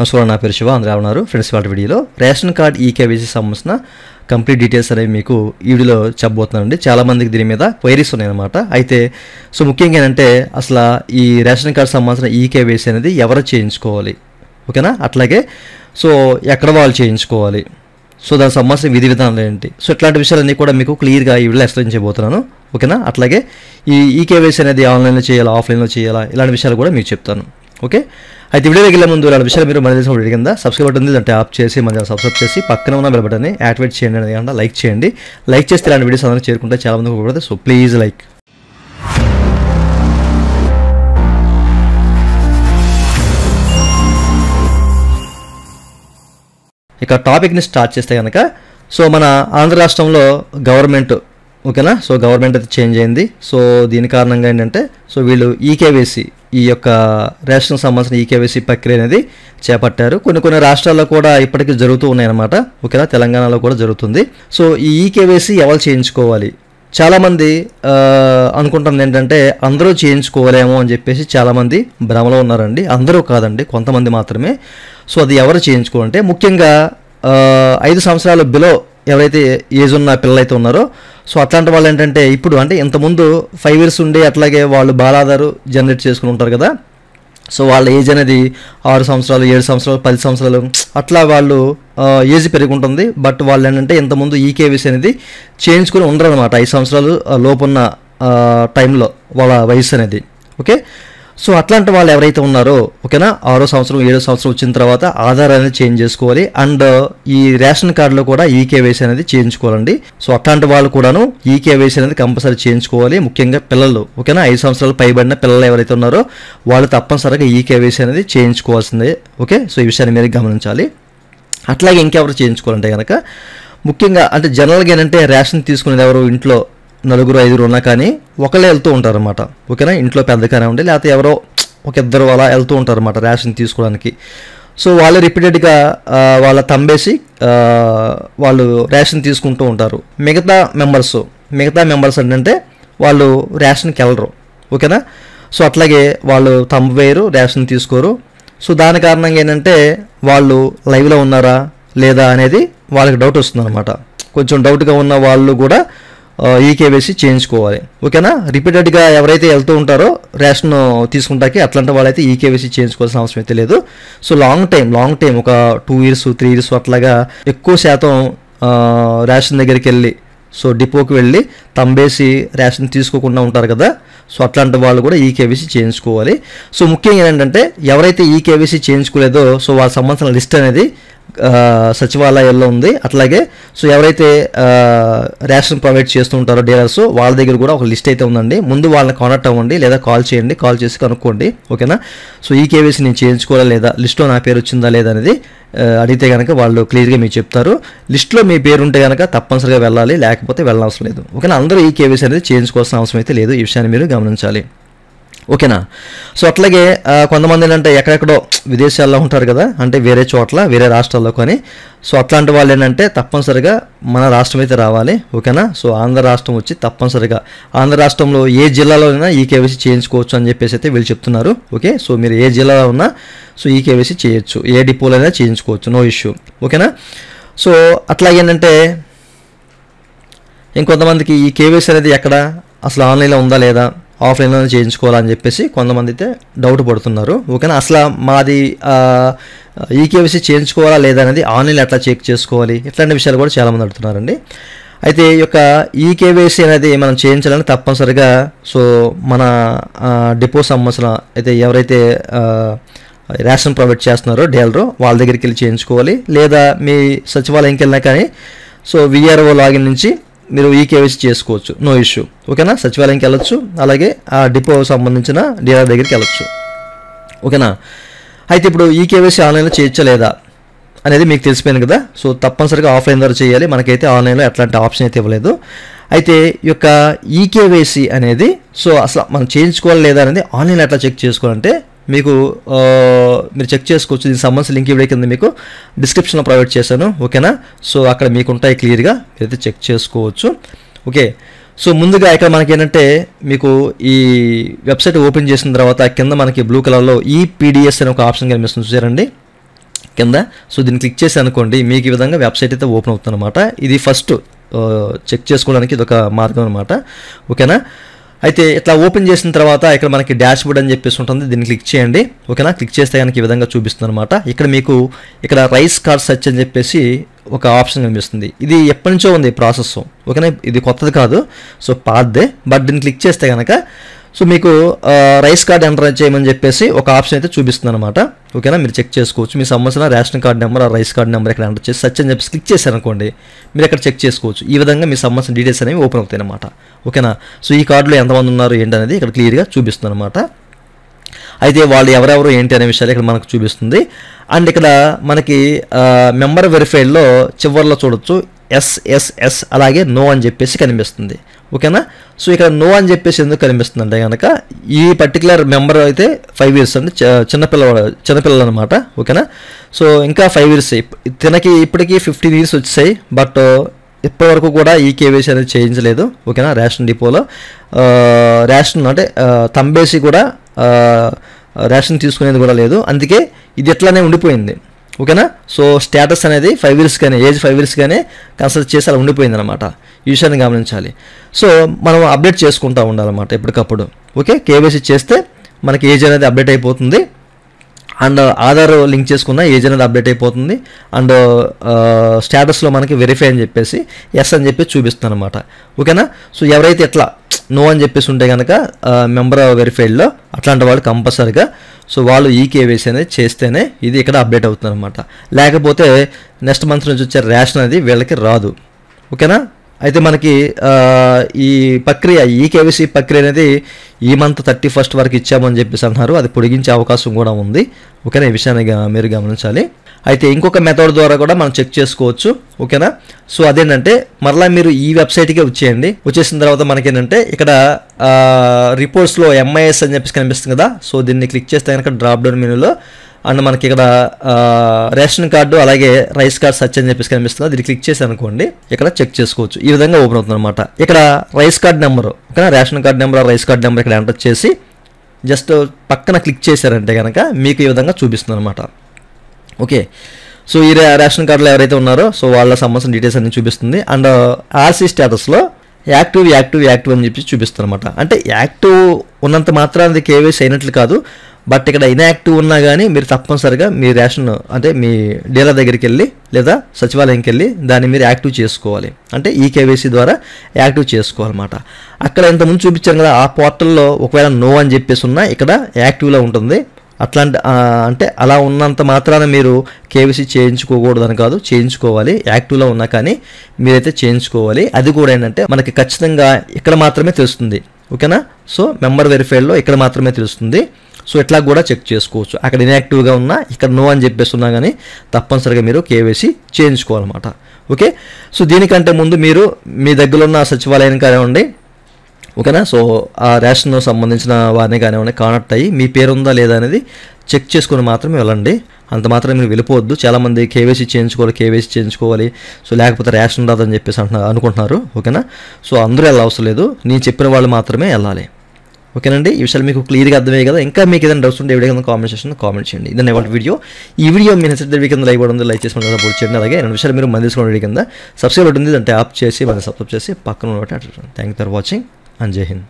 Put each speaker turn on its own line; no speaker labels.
నమస్కారం, నా పేరు శివ. అందరూ ఉన్నారు ఫ్రెండ్స్. వాళ్ళ వీడియోలో రేషన్ కార్డ్ ఈకేవైసీ సంబంధించిన కంప్లీట్ డీటెయిల్స్ అనేవి మీకు ఈ వీడియోలో చెప్పబోతున్నానండి. చాలామందికి దీని మీద క్వైరీస్ ఉన్నాయన్నమాట. అయితే ముఖ్యంగా ఏంటంటే అసలు ఈ రేషన్ కార్డ్ సంబంధించిన ఈకేవైసీ అనేది ఎవరు చేయించుకోవాలి, ఓకేనా? అట్లాగే ఎక్కడ వాళ్ళు చేయించుకోవాలి, దానికి సంబంధించిన విధి విధానాలు ఏంటి, ఇట్లాంటి విషయాలన్నీ కూడా మీకు క్లియర్గా ఈ వీడియోలో ఎక్స్ప్లెయిన్ చేయబోతున్నాను, ఓకేనా? అట్లాగే ఈ ఈకేవైసీ అనేది ఆన్లైన్లో చేయాలా, ఆఫ్లైన్లో చేయాలా, ఇలాంటి విషయాలు కూడా మీకు చెప్తాను, ఓకే? అయితే వీడియోకి వెళ్ళే ముందు ఇలాంటి విషయాలు మీరు మన తెలిసిన వీడియో కింద సబ్స్క్రైబ్ బటన్ ఉంది, అంటే ఆప్ చేసి మన సబ్స్క్రైబ్ చేసి పక్కన ఉన్న బెల్ బటన్ని యాక్టివేట్ చేయండి, అనేది లైక్ చేయండి. లైక్ చేస్తే ఇలాంటి వీడియోస్ అందరికీ చేరుకుంటే చాలా మందికి ఉపయోగపడుతుంది. So please like. ఇక టాపిక్ని స్టార్ట్ చేస్తే కనుక మన ఆంధ్ర రాష్ట్రంలో గవర్నమెంట్, ఓకేనా? గవర్నమెంట్ అయితే చేంజ్ అయింది. దీని కారణంగా ఏంటంటే వీళ్ళు ఈకేవైసీ, ఈ యొక్క రేషన్ సంబంధించిన ఈకేవైసీ ప్రక్రియ అనేది చేపట్టారు. కొన్ని రాష్ట్రాల్లో కూడా ఇప్పటికీ జరుగుతూ ఉన్నాయన్నమాట, ఓకేనా? తెలంగాణలో కూడా జరుగుతుంది. ఈ ఈకేవైసీ ఎవరు చేయించుకోవాలి? చాలామంది అనుకుంటుంది ఏంటంటే అందరూ చేయించుకోలేమో అని చెప్పేసి చాలామంది భ్రమలో ఉన్నారండి. అందరూ కాదండి, కొంతమంది మాత్రమే. అది ఎవరు చేయించుకోవాలంటే ముఖ్యంగా 5 సంవత్సరాల బిలో ఎవరైతే ఏజ్ ఉన్న పిల్లలు అయితే ఉన్నారో అట్లాంటి వాళ్ళు ఏంటంటే ఇప్పుడు అంటే ఇంతకుముందు 5 years ఉండి అట్లాగే వాళ్ళు బాలాధారు జనరేట్ చేసుకుని ఉంటారు కదా. వాళ్ళ ఏజ్ అనేది 6 సంవత్సరాలు, 7 సంవత్సరాలు, 10 సంవత్సరాలు అట్లా వాళ్ళు ఏజ్ పెరిగి ఉంటుంది. బట్ వాళ్ళు ఏంటంటే ఇంతకుముందు ఈకేవైసీ అనేది చేయించుకుని ఉండరు అనమాట. 5 సంవత్సరాలు లోపున్న టైంలో వాళ్ళ వయసు అనేది, ఓకే? అట్లాంటి వాళ్ళు ఎవరైతే ఉన్నారో, ఓకేనా, 6వ సంవత్సరం 7వ సంవత్సరం వచ్చిన తర్వాత ఆధార్ అనేది చేంజ్ చేసుకోవాలి. అండ్ ఈ రేషన్ కార్డులో కూడా ఈకేవైసీ అనేది చేయించుకోవాలండి. అట్లాంటి వాళ్ళు కూడాను ఈకేవైసీ అనేది కంపల్సరీ చేయించుకోవాలి. ముఖ్యంగా పిల్లలు, ఓకేనా, 5 సంవత్సరాలు పైబడిన పిల్లలు ఎవరైతే ఉన్నారో వాళ్ళు తప్పనిసరిగా ఈకేవైసీ అనేది చేయించుకోవాల్సిందే, ఓకే? ఈ విషయాన్ని మీరు గమనించాలి. అట్లాగే ఇంకెవరు చేయించుకోవాలంటే కనుక ముఖ్యంగా అంటే జనరల్గా ఏంటంటే రేషన్ తీసుకునేది ఎవరు, ఇంట్లో 4-5 ఉన్నా కానీ ఒకళ్ళే వెళ్తూ ఉంటారన్నమాట, ఓకేనా? ఇంట్లో పెద్దగానే ఉండి లేకపోతే ఎవరో ఒక ఇద్దరు అలా వెళ్తూ ఉంటారన్నమాట రేషన్ తీసుకోవడానికి. వాళ్ళు రిపీటెడ్గా వాళ్ళ తంబేసి వాళ్ళు రేషన్ తీసుకుంటూ ఉంటారు. మిగతా మెంబర్స్ ఏంటంటే వాళ్ళు రేషన్కి వెళ్ళరు, ఓకేనా? అట్లాగే వాళ్ళు తంబు వేయరు, రేషన్ తీసుకోరు. దాని కారణంగా ఏంటంటే వాళ్ళు లైవ్లో ఉన్నారా లేదా అనేది వాళ్ళకి డౌట్ వస్తుంది అనమాట. కొంచెం డౌట్గా ఉన్న వాళ్ళు కూడా ఈకేవైసీ చేయించుకోవాలి, ఓకేనా? రిపీటెడ్గా ఎవరైతే వెళ్తూ ఉంటారో రేషన్ తీసుకుంటాకి అట్లాంటి వాళ్ళైతే ఈకేవైసీ చేయించుకోవాల్సిన అవసరం అయితే లేదు. లాంగ్ టైం ఒక 2 years 3 years అట్లాగా ఎక్కువ శాతం రేషన్ దగ్గరికి వెళ్ళి డిపోకి వెళ్ళి తంబేసి రేషన్ తీసుకోకుండా ఉంటారు కదా. అట్లాంటి వాళ్ళు కూడా ఈకేవైసీ చేయించుకోవాలి. ముఖ్యంగా ఏంటంటే ఎవరైతే ఈకేవైసీ చేయించుకోలేదో వాళ్ళకి సంబంధించిన లిస్ట్ అనేది సచివాలయాల్లో ఉంది. అట్లాగే ఎవరైతే రేషన్ ప్రొవైడ్ చేస్తూ ఉంటారో డీలర్స్ వాళ్ళ దగ్గర కూడా ఒక లిస్ట్ అయితే ఉందండి. ముందు వాళ్ళని కాంటాక్ట్ అవ్వండి లేదా కాల్ చేయండి, కాల్ చేసి కనుక్కోండి, ఓకేనా? ఈకేవైసీ నేను చేయించుకోవాలా లేదా, లిస్ట్లో నా పేరు వచ్చిందా లేదా అనేది అడిగితే కనుక వాళ్ళు క్లియర్గా మీకు చెప్తారు. లిస్ట్లో మీ పేరు ఉంటే కనుక తప్పనిసరిగా వెళ్ళాలి, లేకపోతే వెళ్ళనవసరం లేదు, ఓకేనా? అందరూ ఈకేవైసీ అనేది చేయించుకోవాల్సిన అవసరం అయితే లేదు. ఈ విషయాన్ని మీరు గమనించాలి, ఓకేనా? అట్లాగే కొంతమంది ఏంటంటే ఎక్కడెక్కడో విదేశాల్లో ఉంటారు కదా, అంటే వేరే చోట్ల వేరే రాష్ట్రాల్లో కానీ అట్లాంటి వాళ్ళు ఏంటంటే తప్పనిసరిగా మన రాష్ట్రం అయితే రావాలి, ఓకేనా? ఆంధ్ర రాష్ట్రం వచ్చి తప్పనిసరిగా ఆంధ్ర రాష్ట్రంలో ఏ జిల్లాలోనైనా ఈకేవైసీ చేయించుకోవచ్చు అని చెప్పేసి అయితే వీళ్ళు చెప్తున్నారు, ఓకే? మీరు ఏ జిల్లాలో ఉన్నా ఈకేవైసీ చేయొచ్చు, ఏ డిపోలైనా చేయించుకోవచ్చు, నో ఇష్యూ, ఓకేనా? అట్లాగే ఏంటంటే ఇంకొంతమందికి ఈ కేవైసీ అనేది ఎక్కడ అసలు ఆన్లైన్లో ఉందా లేదా, ఆఫ్లైన్లో చేయించుకోవాలని చెప్పేసి కొంతమంది అయితే డౌట్ పడుతున్నారు, ఓకేనా? అసలు మాది ఈకేవైసీ చేయించుకోవాలా లేదా అనేది ఆన్లైన్లో ఎట్లా చెక్ చేసుకోవాలి, ఇట్లాంటి విషయాలు కూడా చాలామంది అడుగుతున్నారండి. అయితే ఈ యొక్క ఈకేవైసీ అనేది మనం చేయించాలని తప్పనిసరిగా మన డిపో సంబంధించిన అయితే ఎవరైతే రేషన్ ప్రొవైడ్ చేస్తున్నారో డీలరు వాళ్ళ దగ్గరికి వెళ్ళి చేయించుకోవాలి. లేదా మీ సచివాలయంకి వెళ్ళినా కానీ విఆర్ఓ లాగిన్ నుంచి మీరు ఈకేవైసీ చేసుకోవచ్చు, నో ఇష్యూ, ఓకేనా? సచివాలయంకి వెళ్ళొచ్చు, అలాగే ఆ డిపో సంబంధించిన డీలర్ దగ్గరికి వెళ్ళొచ్చు, ఓకేనా? అయితే ఇప్పుడు ఈకేవైసీ ఆన్లైన్లో చేయొచ్చా లేదా అనేది మీకు తెలిసిపోయింది కదా. తప్పనిసరిగా ఆఫ్లైన్ ద్వారా చేయాలి, మనకైతే ఆన్లైన్లో ఎట్లాంటి ఆప్షన్ అయితే ఇవ్వలేదు. అయితే ఈ యొక్క ఈకేవైసీ అనేది అసలు మనం చేయించుకోవాలి లేదా అనేది ఆన్లైన్లో ఎట్లా చెక్ చేసుకోవాలంటే మీకు మీరు చెక్ చేసుకోవచ్చు. దీనికి సంబంధించిన లింక్ వీడియో కింద మీకు డిస్క్రిప్షన్లో ప్రొవైడ్ చేశాను, ఓకేనా? అక్కడ మీకు ఉంటాయి క్లియర్గా, మీరైతే చెక్ చేసుకోవచ్చు, ఓకే? ముందుగా ఇక్కడ మనకి ఏంటంటే మీకు ఈ వెబ్సైట్ ఓపెన్ చేసిన తర్వాత కింద మనకి బ్లూ కలర్లో ఈపీడిఎస్ అనే ఒక ఆప్షన్ కనిపిస్తుంది, చూసారండి? కింద. సో దీన్ని క్లిక్ చేసి అనుకోండి మీకు ఈ విధంగా వెబ్సైట్ అయితే ఓపెన్ అవుతుంది అనమాట. ఇది ఫస్ట్ చెక్ చేసుకోవడానికి ఇది ఒక మార్గం అనమాట. ఓకేనా. అయితే ఇట్లా ఓపెన్ చేసిన తర్వాత ఇక్కడ మనకి డాష్ బోర్డ్ అని చెప్పేసి ఉంటుంది, దీన్ని క్లిక్ చేయండి. ఓకేనా. క్లిక్ చేస్తే కనుక ఈ విధంగా చూపిస్తుంది అనమాట. ఇక్కడ మీకు ఇక్కడ రైస్ కార్డ్ సెర్చ్ అని చెప్పేసి ఒక ఆప్షన్ కనిపిస్తుంది. ఇది ఎప్పటి నుంచో ఉంది ప్రాసెస్. ఓకేనా. ఇది కొత్తది కాదు, సో పాతదే. బట్ దీన్ని క్లిక్ చేస్తే కనుక సో మీకు రైస్ కార్డ్ ఎంటర్ చేయమని చెప్పేసి ఒక ఆప్షన్ అయితే చూపిస్తుంది అనమాట. ఓకేనా. మీరు చెక్ చేసుకోవచ్చు మీ సంబంధించిన ration card number, rice card number ఇక్కడ ఎంటర్ చేసి సెర్చ్ అని చెప్పేసి క్లిక్ చేశారనుకోండి, మీరు ఇక్కడ చెక్ చేసుకోవచ్చు. ఈ విధంగా మీ సంబంధించిన డీటెయిల్స్ అనేవి ఓపెన్ అవుతాయి అనమాట. ఓకేనా. సో ఈ కార్డులో ఎంతమంది ఉన్నారు ఏంటనేది ఇక్కడ క్లియర్గా చూపిస్తుంది అనమాట. అయితే వాళ్ళు ఎవరెవరు ఏంటి అనే విషయాలు ఇక్కడ మనకు చూపిస్తుంది. అండ్ ఇక్కడ మనకి మెంబర్ వెరిఫైడ్లో చివరిలో చూడొచ్చు SSS అలాగే నో అని చెప్పేసి కనిపిస్తుంది. ఓకేనా. సో ఇక్కడ నో అని చెప్పేసి ఎందుకు కనిపిస్తుంది అంటే కనుక ఈ పర్టికులర్ మెంబర్ అయితే 5 years అంటే చిన్నపిల్లలు అనమాట. ఓకేనా. సో ఇంకా 5 years తనకి ఇప్పటికీ 15 years వచ్చాయి. బట్ ఇప్పటివరకు కూడా ఈ కేవైసీ అనేది చేయించలేదు. ఓకేనా. రేషన్ డిపోలో రేషన్ అంటే తంబేసి కూడా రేషన్ తీసుకునేది కూడా లేదు, అందుకే ఇది ఎట్లానే ఉండిపోయింది. ఓకేనా. సో స్టేటస్ అనేది 5 years కానీ ఏజ్ 5 years కానీ కన్సిడర్ చేసి అలా ఉండిపోయింది అనమాట. ఈ విషయాన్ని గమనించాలి. సో మనం అప్డేట్ చేసుకుంటూ ఉండాలన్నమాట ఎప్పటికప్పుడు. ఓకే. కేవైసీ చేస్తే మనకి ఏజ్ అనేది అప్డేట్ అయిపోతుంది. అండ్ ఆధార్ లింక్ చేసుకున్న ఏజ్ అనేది అప్డేట్ అయిపోతుంది. అండ్ స్టేటస్లో మనకి వెరిఫై అని చెప్పేసి ఎస్ అని చెప్పి చూపిస్తుంది అనమాట. ఓకేనా. సో ఎవరైతే ఎట్లా నో అని చెప్పేసి ఉంటే కనుక మెంబర్ వెరిఫైడ్లో అట్లాంటి వాళ్ళు కంపల్సరీగా సో వాళ్ళు ఈ కేవైసీ అనేది చేస్తేనే ఇది ఇక్కడ అప్డేట్ అవుతుంది అనమాట. లేకపోతే నెక్స్ట్ మంత్ నుంచి వచ్చే రేషన్ అనేది వీళ్ళకి రాదు. ఓకేనా. అయితే మనకి ఈ ప్రక్రియ ఈ కేవైసీ ప్రక్రియ అనేది ఈ మంత్ 31st వరకు ఇచ్చామని చెప్పేసి అంటున్నారు. అది పొడిగించే అవకాశం కూడా ఉంది. ఓకేనా. ఈ విషయాన్ని మీరు గమనించాలి. అయితే ఇంకొక మెథడ్ ద్వారా కూడా మనం చెక్ చేసుకోవచ్చు. ఓకేనా. సో అదేంటంటే మరలా మీరు ఈ వెబ్సైట్కే వచ్చేయండి. వచ్చేసిన తర్వాత మనకేంటంటే ఇక్కడ రిపోర్ట్స్లో MIS అని చెప్పేసి కనిపిస్తుంది కదా. సో దీన్ని క్లిక్ చేస్తే కనుక డ్రాప్ డౌన్ మెనూలో అండ్ మనకి ఇక్కడ రేషన్ కార్డు అలాగే రైస్ కార్డ్ సెర్చ్ అని చెప్పేసి కనిపిస్తుంది. దీన్ని క్లిక్ చేసి అనుకోండి ఇక్కడ చెక్ చేసుకోవచ్చు. ఈ విధంగా ఓపెన్ అవుతుంది అనమాట. ఇక్కడ రైస్ కార్డ్ నెంబర్ ఓకేనా, ration card number rice card number ఇక్కడ ఎంటర్ చేసి జస్ట్ పక్కన క్లిక్ చేశారంటే కనుక మీకు ఈ విధంగా చూపిస్తుంది అనమాట. ఓకే. సో ఈ రేషన్ కార్డులో ఎవరైతే ఉన్నారో సో వాళ్ళ సంబంధించిన డీటెయిల్స్ అన్ని చూపిస్తుంది. అండ్ RC స్టేటస్లో యాక్టివ్ అని చెప్పి చూపిస్తుంది అనమాట. అంటే యాక్టివ్ ఉన్నంత మాత్రాన్ని కేవైసీ అయినట్లు కాదు. బట్ ఇక్కడ ఇన్యాక్టివ్ ఉన్నా కానీ మీరు తప్పనిసరిగా మీ రేషన్ అంటే మీ డీలర్ దగ్గరికి వెళ్ళి లేదా సచివాలయంకి వెళ్ళి దాన్ని మీరు యాక్టివ్ చేసుకోవాలి. అంటే ఈ కేవైసీ ద్వారా యాక్టివ్ చేసుకోవాలన్నమాట. అక్కడ ఇంతకుముందు చూపించాను కదా ఆ పోర్టల్లో ఒకవేళ నో అని చెప్పేసి ఉన్నా ఇక్కడ యాక్టివ్లో ఉంటుంది. అట్లాంటి అంటే అలా ఉన్నంత మాత్రాన మీరు కేవైసీ చేయించుకోకూడదని కాదు, చేయించుకోవాలి. యాక్టివ్లో ఉన్నా కానీ మీరైతే చేయించుకోవాలి. అది కూడా ఏంటంటే మనకి ఖచ్చితంగా ఇక్కడ మాత్రమే తెలుస్తుంది. ఓకేనా. సో మెంబర్ వెరిఫైడ్లో ఇక్కడ మాత్రమే తెలుస్తుంది. సో ఇట్లా కూడా చెక్ చేసుకోవచ్చు. అక్కడ ఇన్యాక్టివ్గా ఉన్నా ఇక్కడ నో అని చెప్పేసి ఉన్నా కానీ తప్పనిసరిగా మీరు కేవైసీ చేయించుకోవాలన్నమాట. ఓకే. సో దీనికంటే ముందు మీరు మీ దగ్గర ఉన్న సచివాలయానికి కానివ్వండి ఓకేనా. సో ఆ రేషన్ సంబంధించిన వారిని కానివ్వండి కాంటాక్ట్ అయ్యి మీ పేరు ఉందా లేదా అనేది చెక్ చేసుకుని మాత్రమే వెళ్ళండి. అంత మాత్రం మీరు వెళ్ళిపోవద్దు. చాలామంది కేవైసీ చేయించుకోవాలి సో లేకపోతే రేషన్ రాదని చెప్పేసి అనుకుంటున్నారు. ఓకేనా. సో అందరూ వెళ్ళాల్సిన అవసరం లేదు, నేను చెప్పిన వాళ్ళు మాత్రమే వెళ్ళాలి. ఓకేనండి. ఈ విషయాలు మీకు క్లియర్గా అర్థమయ్యాయి కదా. ఇంకా మీకు ఏదైనా డౌట్స్ ఉంటే వీడియో కింద కామెంట్ సెక్షన్ కామెంట్ చేయండి. ఇదని ఇవాళ వీడియో. ఈ వీడియో మీరు నచ్చితే వీడియో కింద లైక్ పడుతుంది, లైక్ చేసి మన సపోర్ట్ చేయండి. అలాగే రెండు విషయాలు మీరు మంది తీసుకోండి. వీడియో కింద సబ్స్క్రైబ్ ఉంటుంది, అంటే యాప్ చేసి మన సబ్స్క్రైబ్ చేసి పక్కన thank you for watching and జై హింద్.